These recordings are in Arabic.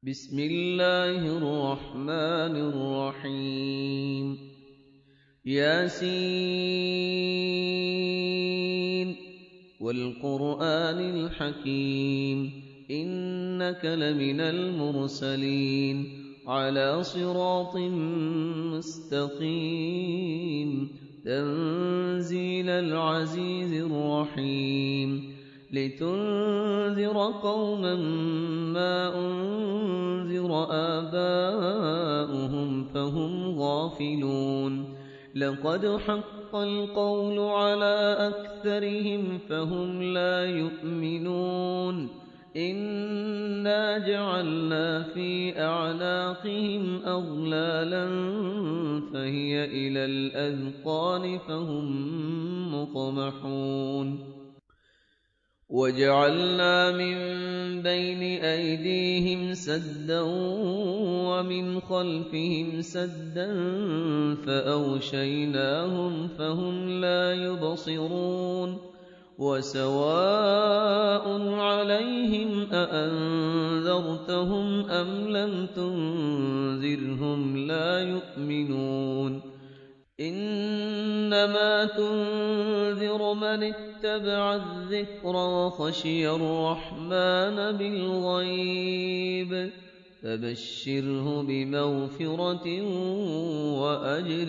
بسم الله الرحمن الرحيم ياسين والقرآن الحكيم إنك لمن المرسلين على صراط مستقيم تنزيل العزيز الرحيم لتنذر قوما ما أنذر آباؤهم فهم غافلون لقد حق القول على أكثرهم فهم لا يؤمنون إنا جعلنا في أعناقهم أغلالا فهي إلى الأذقان فهم مقمحون وجعلنا من بين أيديهم سدا ومن خلفهم سدا فأغشيناهم فهم لا يبصرون وسواء عليهم أأنذرتهم أم لم تنذرهم لا يؤمنون إنما تنذر من اتبع الذكر وخشي الرحمن بالغيب فبشره بمغفرة وأجر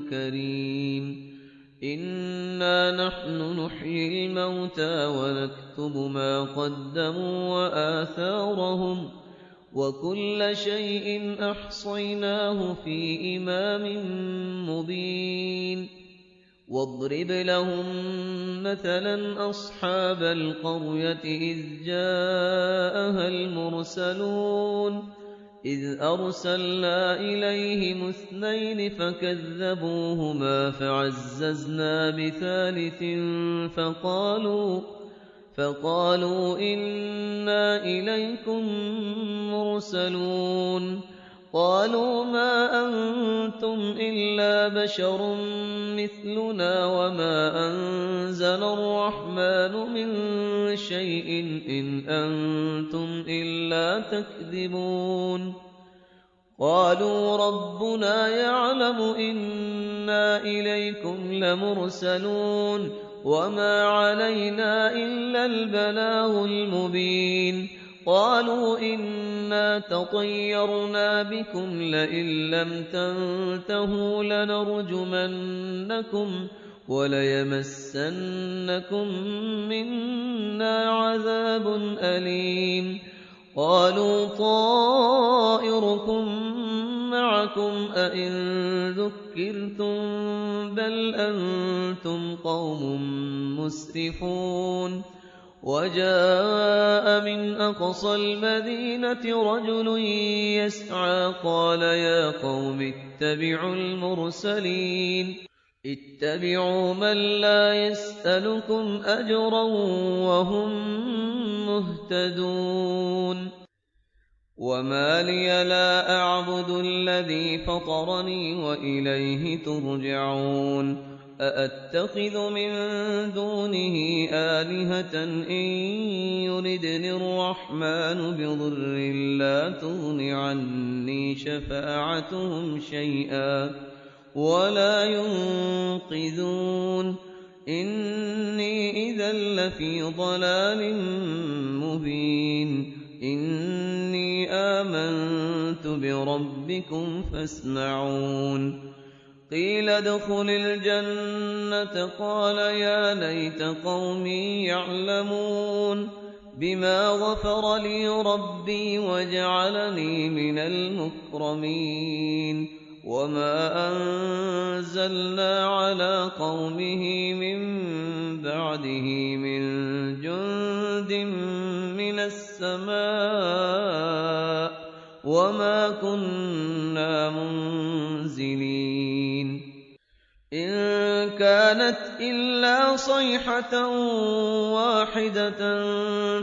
كريم إنا نحن نحيي الموتى ونكتب ما قدموا وآثارهم وكل شيء أحصيناه في إمام مبين واضرب لهم مثلا أصحاب القرية إذ جاءها المرسلون إذ أرسلنا إليهم اثنين فكذبوهما فعززنا بثالث فقالوا إنا إليكم مرسلون قالوا ما أنتم إلا بشر مثلنا وما أنزل الرحمن من شيء إن أنتم إلا تكذبون قالوا ربنا يعلم إنا إليكم لمرسلون وما علينا إلا البلاغ المبين قالوا إنا تطيرنا بكم لئن لم تنتهوا لنرجمنكم وليمسنكم منا عذاب أليم قالوا طائركم معكم أئن ذكرتم بل أنتم قوم مسرفون وجاء من أقصى المدينة رجل يسعى قال يا قوم اتبعوا المرسلين اتبعوا من لا يسألكم أجرا وهم مهتدون وما لي لا أعبد الذي فطرني وإليه ترجعون أأتخذ من دونه آلهة إن يردني الرحمن بضر لا تغن عني شفاعتهم شيئا ولا ينقذون إني إذا لفي ضلال مبين إني آمنت بربكم فاسمعون قيل ادخل الجنة قال يا ليت قومي يعلمون بما غفر لي ربي وجعلني من المكرمين وما أنزلنا على قومه من بعده من جند من السماء وما كنا منزلين إن كانت إلا صيحة واحدة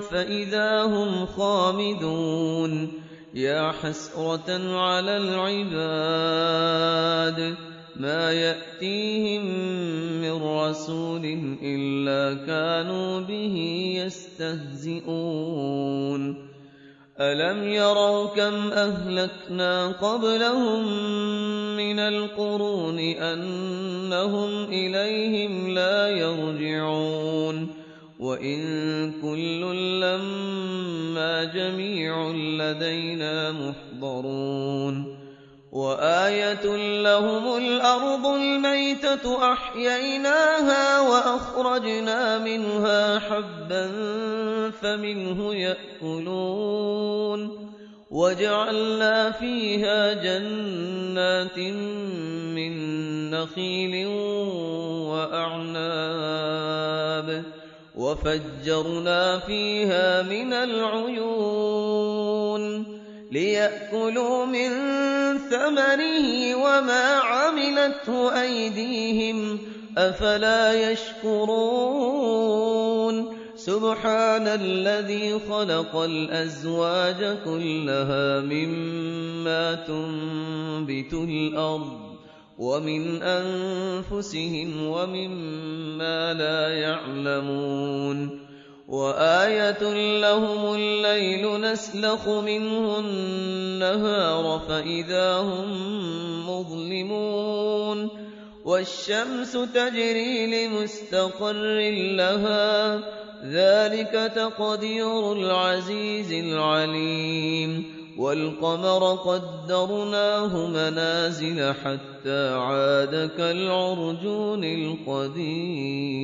فإذا هم خامدون يا حسرة على العباد ما يأتيهم من رسول إلا كانوا به يستهزئون أَلَمْ يَرَوْا كَمْ أَهْلَكْنَا قَبْلَهُم مِّنَ الْقُرُونِ أَنَّهُمْ إِلَيْهِمْ لَا يَرْجِعُونَ وَإِن كُلٌّ لَّمَّا جَمِيعٌ لَّدَيْنَا مُحْضَرُونَ وَآيَةٌ لَّهُمُ الْأَرْضُ الْمَيْتَةُ أَحْيَيْنَاهَا وَأَخْرَجْنَا مِنْهَا حَبًّا فَمِنْهُ يَأْكُلُونَ وَجَعَلْنَا فِيهَا جَنَّاتٍ مِّن نَّخِيلٍ وَأَعْنَابٍ وَفَجَّرْنَا فِيهَا مِنَ الْعُيُونِ لِيَأْكُلُوا مِن ثَمَرِهِ وَمَا عَمِلَتْهُ أَيْدِيهِمْ ۖ أَفَلَا يَشْكُرُونَ سُبْحَانَ الَّذِي خَلَقَ الْأَزْوَاجَ كُلَّهَا مِمَّا تُنبِتُ الْأَرْضُ وَمِنْ أَنفُسِهِمْ وَمِمَّا لَا يَعْلَمُونَ وَآيَةٌ لَّهُمُ اللَّيْلُ نَسْلَخُ مِنْهُ النَّهَارَ فَإِذَا هُم مُّظْلِمُونَ وَالشَّمْسُ تَجْرِي لِمُسْتَقَرٍّ لَّهَا ۚ ذَٰلِكَ تَقْدِيرُ الْعَزِيزِ الْعَلِيمِ وَالْقَمَرَ قَدَّرْنَاهُ مَنَازِلَ حَتَّىٰ عَادَ كَالْعُرْجُونِ الْقَدِيمِ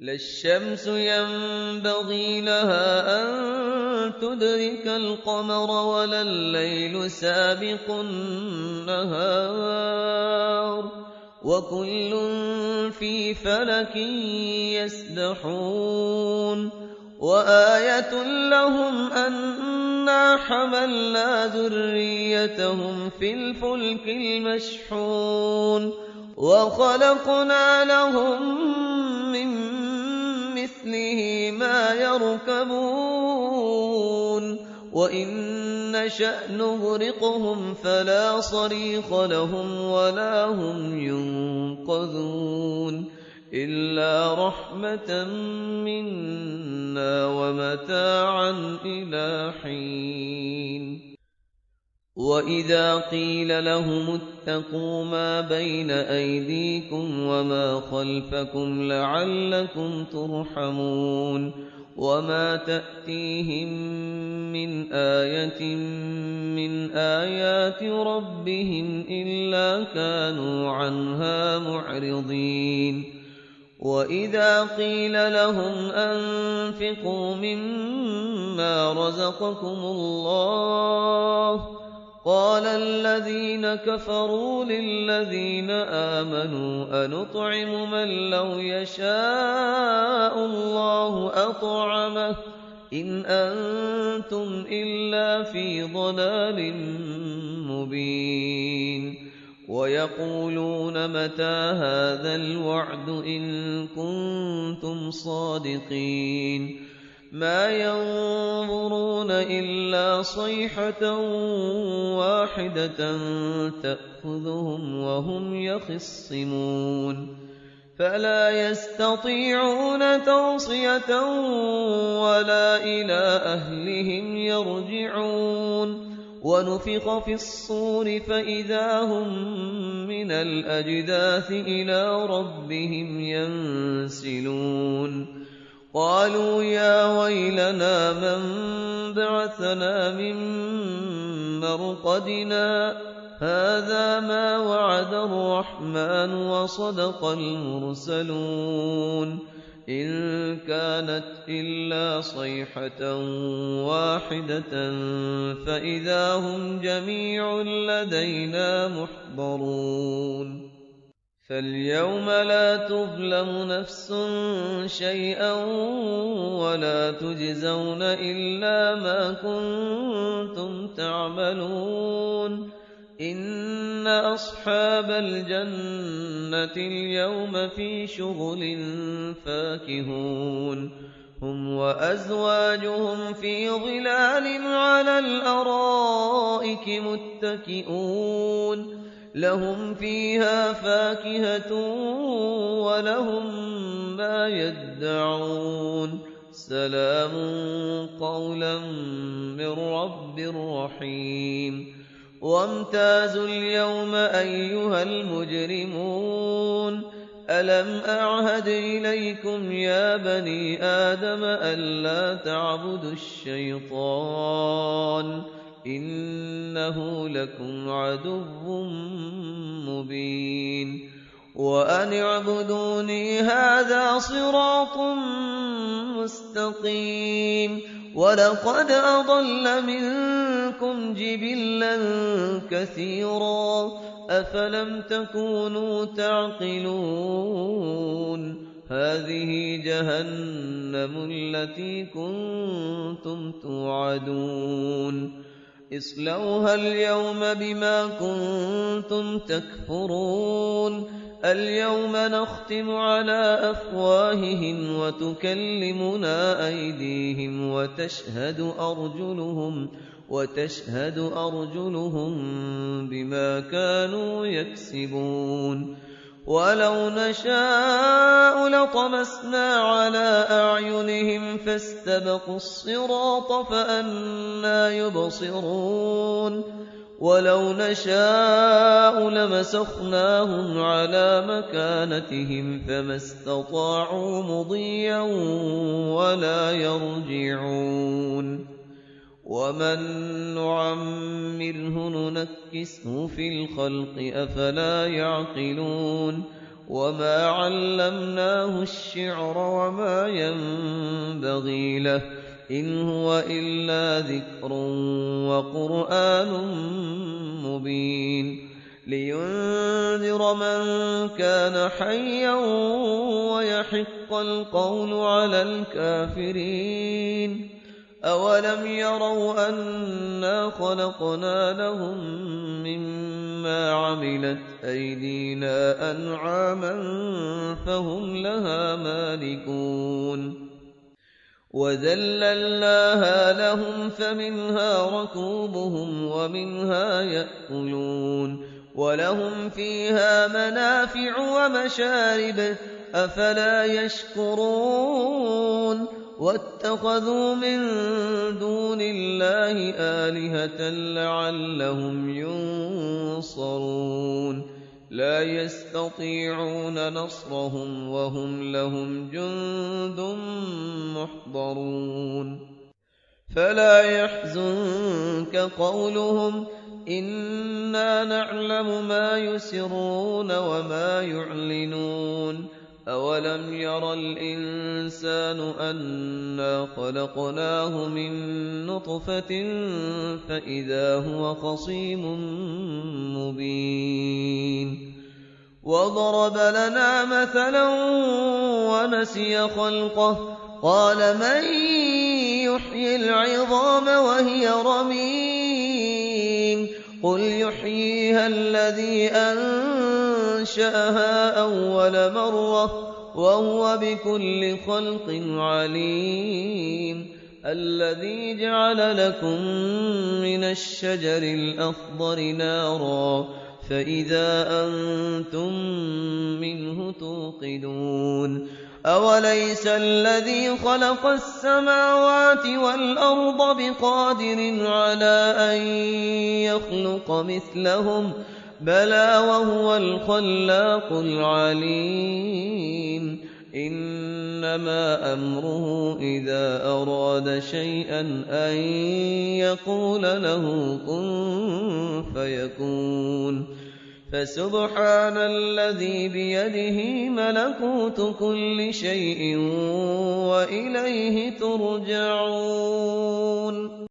لا الشمس ينبغي لها أن تدرك القمر ولا الليل سابق النهار وكل في فلك يسبحون وآية لهم أنا حملنا ذريتهم في الفلك المشحون وخلقنا لهم من مثله ما يركبون وإن نشأ نغرقهم فلا صريخ لهم ولا هم ينقذون إلا رحمة منا ومتاعا إلى حين وإذا قيل لهم اتقوا ما بين أيديكم وما خلفكم لعلكم ترحمون وما تأتيهم من آية من آيات ربهم إلا كانوا عنها معرضين وإذا قيل لهم أنفقوا مما رزقكم الله قال الذين كفروا للذين آمنوا أنطعم من لو يشاء الله أطعمه إن أنتم إلا في ضلال مبين ويقولون متى هذا الوعد إن كنتم صادقين ما ينظرون إلا صيحة واحدة تأخذهم وهم يخصمون فلا يستطيعون توصية ولا إلى أهلهم يرجعون ونفخ في الصور فإذا هم من الأجداث إلى ربهم ينسلون قالوا يا ويلنا من بعثنا من مرقدنا هذا ما وعد الرحمن وصدق المرسلون إن كانت إلا صيحة واحدة فإذا هم جميع لدينا محضرون فاليوم لا تظلم نفس شيئا ولا تجزون إلا ما كنتم تعملون إن أصحاب الجنة اليوم في شغل فاكهون هم وأزواجهم في ظلال على الأرائك متكئون لهم فيها فاكهة ولهم ما يدعون سلام قولا من رب رحيم وامتازوا اليوم أيها المجرمون ألم أعهد إليكم يا بني آدم ألا تعبدوا الشيطان إنه لكم عدو مبين وأن اعبدوني هذا صراط مستقيم ولقد أضل منكم جبلا كثيرا أفلم تكونوا تعقلون هذه جهنم التي كنتم توعدون اصلوها اليوم بما كنتم تكفرون اليوم نختم على أفواههم وتكلمنا أيديهم وتشهد أرجلهم بما كانوا يكسبون ولو نشاء لطمسنا على أعينهم فاستبقوا الصراط فأنى يبصرون ولو نشاء لمسخناهم على مكانتهم فما استطاعوا مضيا ولا يرجعون ومن نعمره ننكسه في الخلق أفلا يعقلون وما علمناه الشعر وما ينبغي له إن هو إلا ذكر وقرآن مبين لينذر من كان حيا ويحق القول على الكافرين أولم يروا أنا خلقنا لهم مما عملت أيدينا أنعاما فهم لها مالكون وذللناها لهم فمنها ركوبهم ومنها يأكلون ولهم فيها منافع ومشارب أفلا يشكرون واتخذوا من دون الله آلهة لعلهم ينصرون لا يستطيعون نصرهم وهم لهم جند محضرون فلا يحزنك قولهم إنا نعلم ما يسرون وما يعلنون أولم ير الإنسان أنا خلقناه من نطفة فإذا هو خصيم مبين وضرب لنا مثلا ونسي خلقه قال من يحيي العظام وهي رميم قل يحييها الذي أنشأها أول مرة وهو بكل خلق عليم الذي جعل لكم من الشجر الأخضر نارا فإذا أنتم منه توقدون أوليس الذي خلق السماوات والأرض بقادر على أن يخلق مثلهم بلى وهو الخلاق العليم إنما أمره إذا أراد شيئا أن يقول له كن فيكون فسبحان الذي بيده ملكوت كل شيء وإليه ترجعون